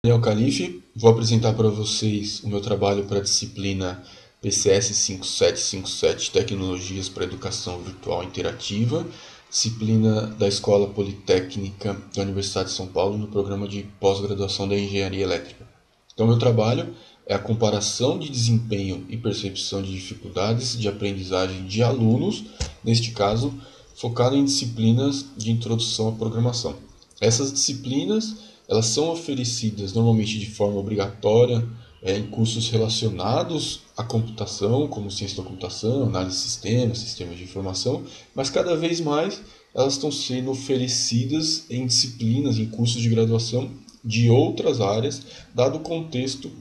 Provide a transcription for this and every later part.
Daniel Calife, vou apresentar para vocês o meu trabalho para a disciplina PCS 5757 Tecnologias para Educação Virtual Interativa, disciplina da Escola Politécnica da Universidade de São Paulo no programa de pós-graduação da Engenharia Elétrica. Então, meu trabalho é a comparação de desempenho e percepção de dificuldades de aprendizagem de alunos, neste caso, focado em disciplinas de introdução à programação. Essas disciplinas elas são oferecidas normalmente de forma obrigatória em cursos relacionados à computação, como ciência da computação, análise de sistemas, sistemas de informação, mas cada vez mais elas estão sendo oferecidas em disciplinas, em cursos de graduação de outras áreas, dado o contexto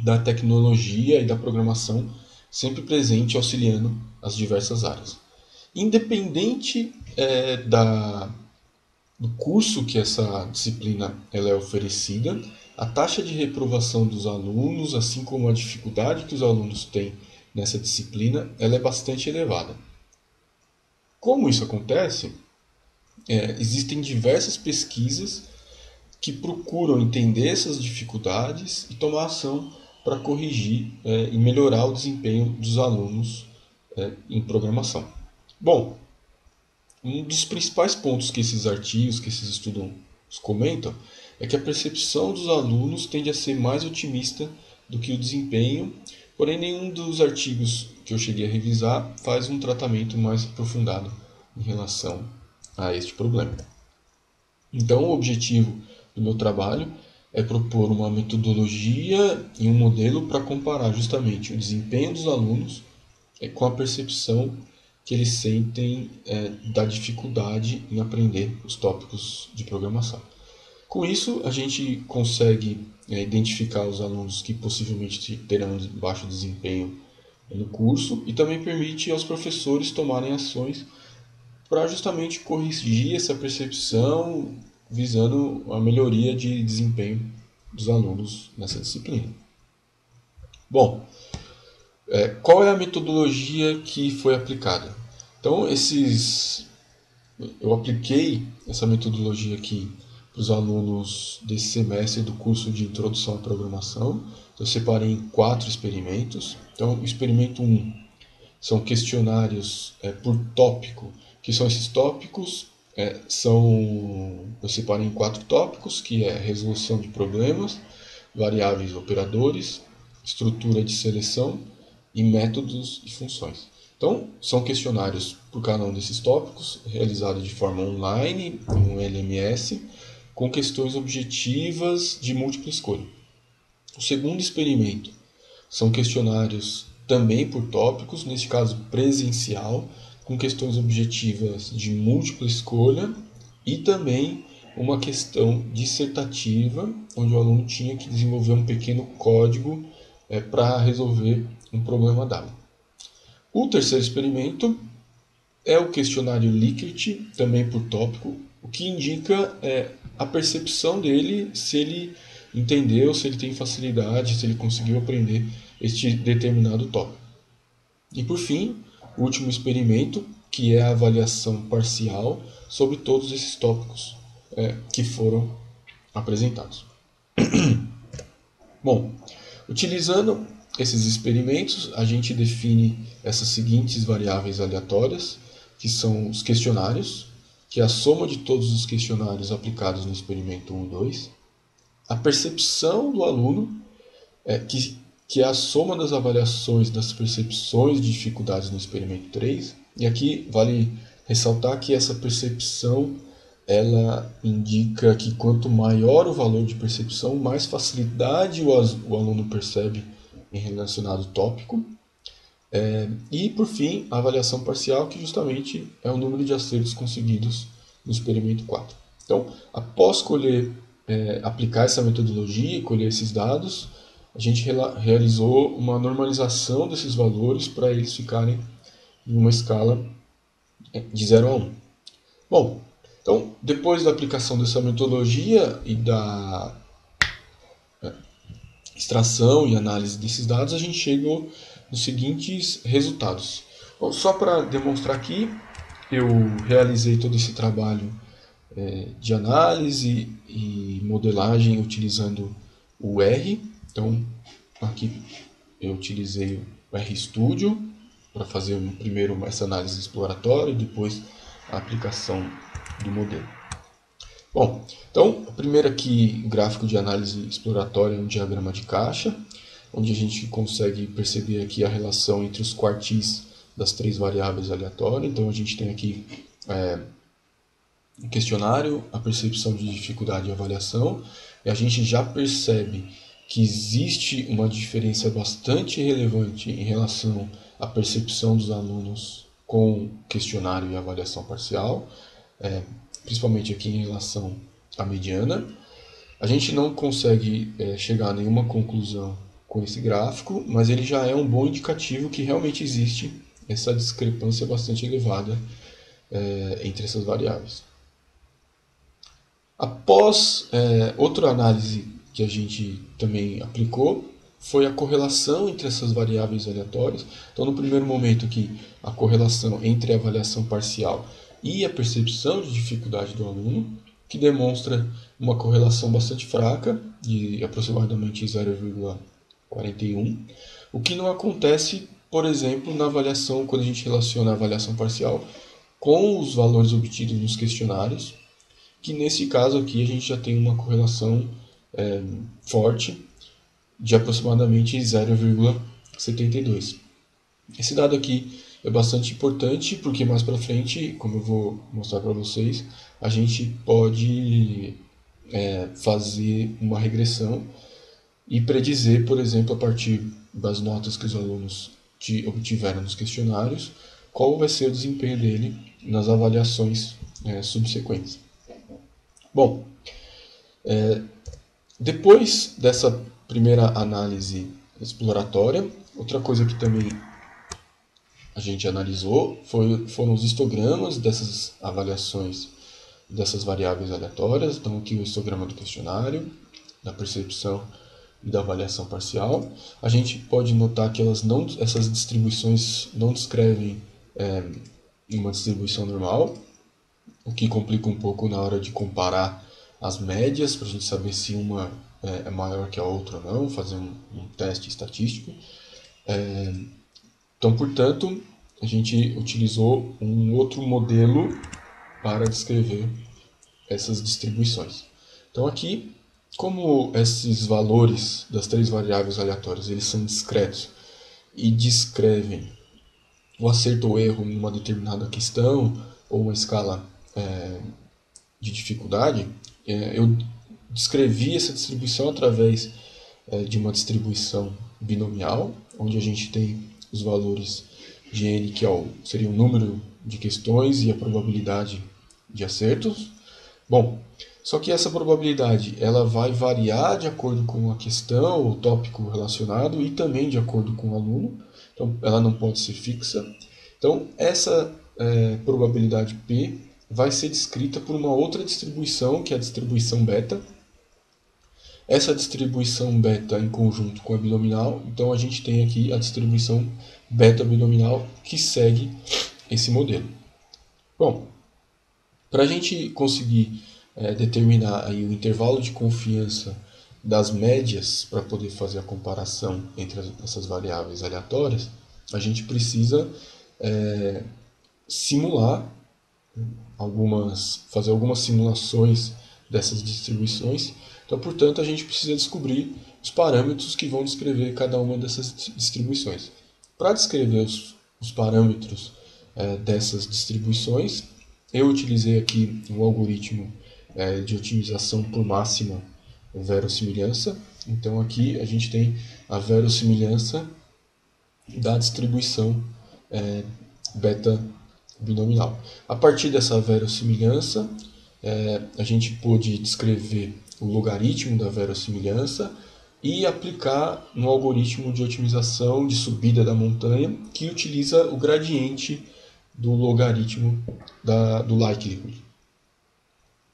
da tecnologia e da programação sempre presente auxiliando as diversas áreas. Independente do curso que essa disciplina ela é oferecida, a taxa de reprovação dos alunos, assim como a dificuldade que os alunos têm nessa disciplina, ela é bastante elevada. Como isso acontece? Existem diversas pesquisas que procuram entender essas dificuldades e tomar ação para corrigir e melhorar o desempenho dos alunos em programação. Bom, um dos principais pontos que esses artigos, que esses estudos comentam, é que a percepção dos alunos tende a ser mais otimista do que o desempenho, porém nenhum dos artigos que eu cheguei a revisar faz um tratamento mais aprofundado em relação a este problema. Então, o objetivo do meu trabalho é propor uma metodologia e um modelo para comparar justamente o desempenho dos alunos com a percepção que eles sentem da dificuldade em aprender os tópicos de programação. Com isso, a gente consegue identificar os alunos que possivelmente terão baixo desempenho no curso e também permite aos professores tomarem ações para justamente corrigir essa percepção, visando a melhoria de desempenho dos alunos nessa disciplina. Bom, qual é a metodologia que foi aplicada? Então, eu apliquei essa metodologia aqui para os alunos desse semestre do curso de Introdução à Programação. Eu separei em 4 experimentos. Então, o experimento 1 são questionários por tópico, que são esses tópicos, eu separei em 4 tópicos, que é resolução de problemas, variáveis operadores, estrutura de seleção e métodos e funções. Então, são questionários por cada um desses tópicos, realizados de forma online, em um LMS, com questões objetivas de múltipla escolha. O segundo experimento são questionários também por tópicos, neste caso presencial, com questões objetivas de múltipla escolha e também uma questão dissertativa, onde o aluno tinha que desenvolver um pequeno código para resolver um problema dado. O terceiro experimento é o questionário Likert, também por tópico, o que indica a percepção dele, se ele entendeu, se ele tem facilidade, se ele conseguiu aprender este determinado tópico. E por fim, o último experimento, que é a avaliação parcial sobre todos esses tópicos que foram apresentados. Bom, utilizando esses experimentos, a gente define essas seguintes variáveis aleatórias, que são os questionários, que é a soma de todos os questionários aplicados no experimento 1 e 2, a percepção do aluno, que é a soma das avaliações das percepções de dificuldades no experimento 3, e aqui vale ressaltar que essa percepção ela indica que quanto maior o valor de percepção, mais facilidade o aluno percebe em relacionado tópico. E, por fim, a avaliação parcial, que justamente é o número de acertos conseguidos no experimento 4. Então, após aplicar essa metodologia e colher esses dados, a gente realizou uma normalização desses valores para eles ficarem em uma escala de 0 a 1. Bom, então, depois da aplicação dessa metodologia e da extração e análise desses dados, a gente chegou nos seguintes resultados. Bom, só para demonstrar aqui, eu realizei todo esse trabalho de análise e modelagem utilizando o R. Então, aqui eu utilizei o RStudio para fazer primeiro essa análise exploratória e depois a aplicação do modelo. Bom, então, o primeiro aqui, gráfico de análise exploratória, é um diagrama de caixa, onde a gente consegue perceber aqui a relação entre os quartis das três variáveis aleatórias. Então, a gente tem aqui o questionário, a percepção de dificuldade e avaliação, e a gente já percebe que existe uma diferença bastante relevante em relação à percepção dos alunos com questionário e avaliação parcial, principalmente aqui em relação à mediana. A gente não consegue chegar a nenhuma conclusão com esse gráfico, mas ele já é um bom indicativo que realmente existe essa discrepância bastante elevada entre essas variáveis. Após outra análise que a gente também aplicou foi a correlação entre essas variáveis aleatórias. Então, no primeiro momento aqui, a correlação entre a avaliação parcial e a percepção de dificuldade do aluno, que demonstra uma correlação bastante fraca, de aproximadamente 0,41, o que não acontece, por exemplo, na avaliação, quando a gente relaciona a avaliação parcial com os valores obtidos nos questionários, que nesse caso aqui a gente já tem uma correlação forte de aproximadamente 0,72. Esse dado aqui é bastante importante porque mais para frente, como eu vou mostrar para vocês, a gente pode fazer uma regressão e predizer, por exemplo, a partir das notas que os alunos obtiveram nos questionários, qual vai ser o desempenho dele nas avaliações subsequentes. Bom, depois dessa primeira análise exploratória, outra coisa que também a gente analisou foram os histogramas dessas avaliações dessas variáveis aleatórias. Então aqui o histograma do questionário, da percepção e da avaliação parcial. A gente pode notar que essas distribuições não descrevem uma distribuição normal, o que complica um pouco na hora de comparar as médias, para a gente saber se uma é maior que a outra ou não, fazer um teste estatístico. Então, portanto, a gente utilizou um outro modelo para descrever essas distribuições. Então, aqui, como esses valores das três variáveis aleatórias eles são discretos e descrevem o acerto ou erro em uma determinada questão ou uma escala de dificuldade, eu descrevi essa distribuição através de uma distribuição binomial, onde a gente tem os valores de n, que seria o número de questões e a probabilidade de acertos. Bom, só que essa probabilidade ela vai variar de acordo com a questão ou tópico relacionado e também de acordo com o aluno. Então, ela não pode ser fixa. Então, essa probabilidade P vai ser descrita por uma outra distribuição, que é a distribuição beta. Essa distribuição beta em conjunto com a binomial, então a gente tem aqui a distribuição beta binomial que segue esse modelo. Bom, para a gente conseguir determinar aí o intervalo de confiança das médias para poder fazer a comparação entre essas variáveis aleatórias, a gente precisa fazer algumas simulações dessas distribuições. Então, portanto, a gente precisa descobrir os parâmetros que vão descrever cada uma dessas distribuições. Para descrever os parâmetros dessas distribuições, eu utilizei aqui um algoritmo de otimização por máxima verossimilhança. Então, aqui a gente tem a verossimilhança da distribuição beta binomial. A partir dessa verossimilhança, a gente pôde descrever o logaritmo da verossimilhança e aplicar no algoritmo de otimização de subida da montanha, que utiliza o gradiente do logaritmo do likelihood.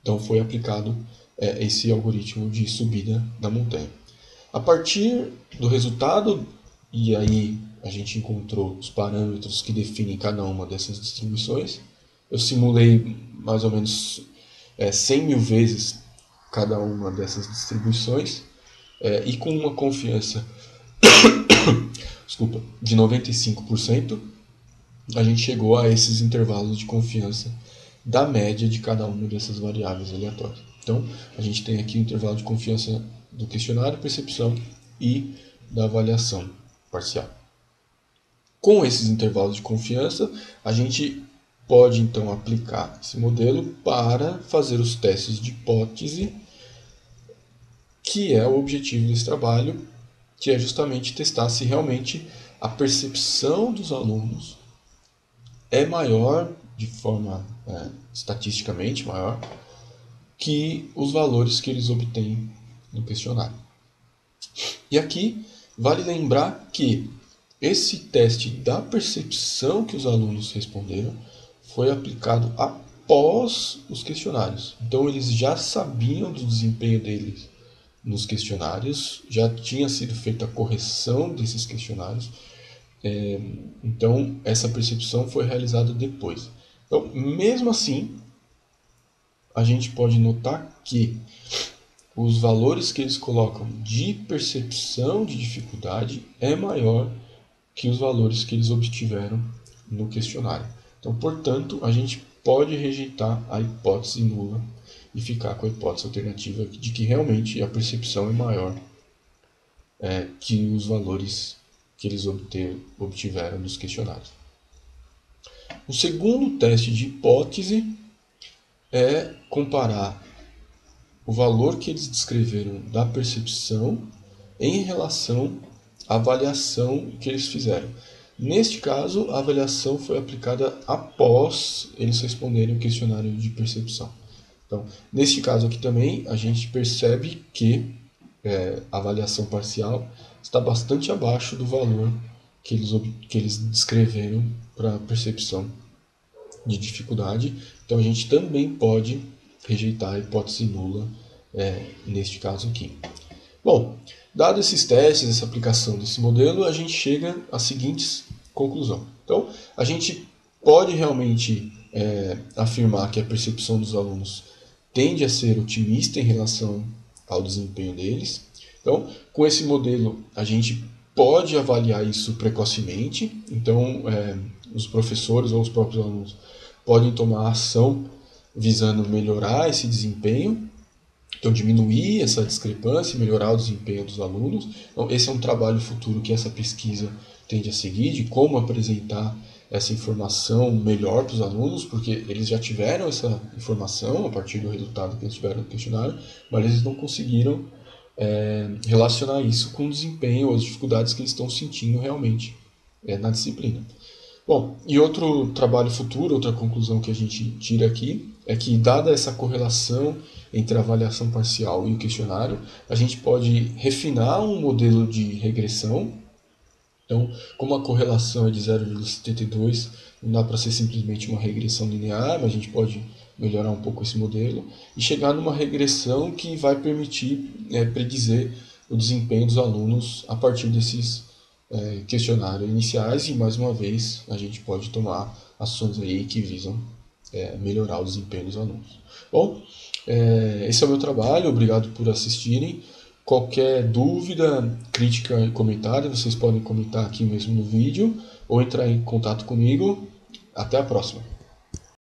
Então foi aplicado esse algoritmo de subida da montanha. A partir do resultado, e aí a gente encontrou os parâmetros que definem cada uma dessas distribuições, eu simulei mais ou menos 100 mil vezes cada uma dessas distribuições e com uma confiança desculpa, de 95%, a gente chegou a esses intervalos de confiança da média de cada uma dessas variáveis aleatórias. Então, a gente tem aqui o intervalo de confiança do questionário, percepção e da avaliação parcial. Com esses intervalos de confiança, a gente pode então aplicar esse modelo para fazer os testes de hipótese, que é o objetivo desse trabalho, que é justamente testar se realmente a percepção dos alunos é maior, de forma estatisticamente maior, que os valores que eles obtêm no questionário. E aqui vale lembrar que esse teste da percepção que os alunos responderam foi aplicado após os questionários. Então eles já sabiam do desempenho deles nos questionários, já tinha sido feita a correção desses questionários, então essa percepção foi realizada depois. Então, mesmo assim, a gente pode notar que os valores que eles colocam de percepção de dificuldade é maior que os valores que eles obtiveram no questionário. Então, portanto, a gente pode rejeitar a hipótese nula e ficar com a hipótese alternativa de que realmente a percepção é maior que os valores que eles obtiveram nos questionários. O segundo teste de hipótese é comparar o valor que eles descreveram da percepção em relação à avaliação que eles fizeram. Neste caso, a avaliação foi aplicada após eles responderem o questionário de percepção. Então, neste caso aqui também, a gente percebe que a avaliação parcial está bastante abaixo do valor que eles descreveram para a percepção de dificuldade. Então, a gente também pode rejeitar a hipótese nula neste caso aqui. Bom, dado esses testes, essa aplicação desse modelo, a gente chega às seguintes conclusões. Então, a gente pode realmente afirmar que a percepção dos alunos tende a ser otimista em relação ao desempenho deles. Então, com esse modelo, a gente pode avaliar isso precocemente. Então, os professores ou os próprios alunos podem tomar ação visando melhorar esse desempenho. Então, diminuir essa discrepância e melhorar o desempenho dos alunos. Então, esse é um trabalho futuro que essa pesquisa tende a seguir, de como apresentar essa informação melhor para os alunos, porque eles já tiveram essa informação a partir do resultado que eles tiveram no questionário, mas eles não conseguiram relacionar isso com o desempenho ou as dificuldades que eles estão sentindo realmente na disciplina. Bom, e outro trabalho futuro, outra conclusão que a gente tira aqui, é que, dada essa correlação entre a avaliação parcial e o questionário, a gente pode refinar um modelo de regressão. Então, como a correlação é de 0,72, não dá para ser simplesmente uma regressão linear, mas a gente pode melhorar um pouco esse modelo e chegar numa regressão que vai permitir predizer o desempenho dos alunos a partir desses questionários iniciais, e mais uma vez a gente pode tomar ações aí que visam melhorar o desempenho dos alunos. Bom, esse é o meu trabalho, obrigado por assistirem. Qualquer dúvida, crítica e comentário, vocês podem comentar aqui mesmo no vídeo ou entrar em contato comigo. Até a próxima!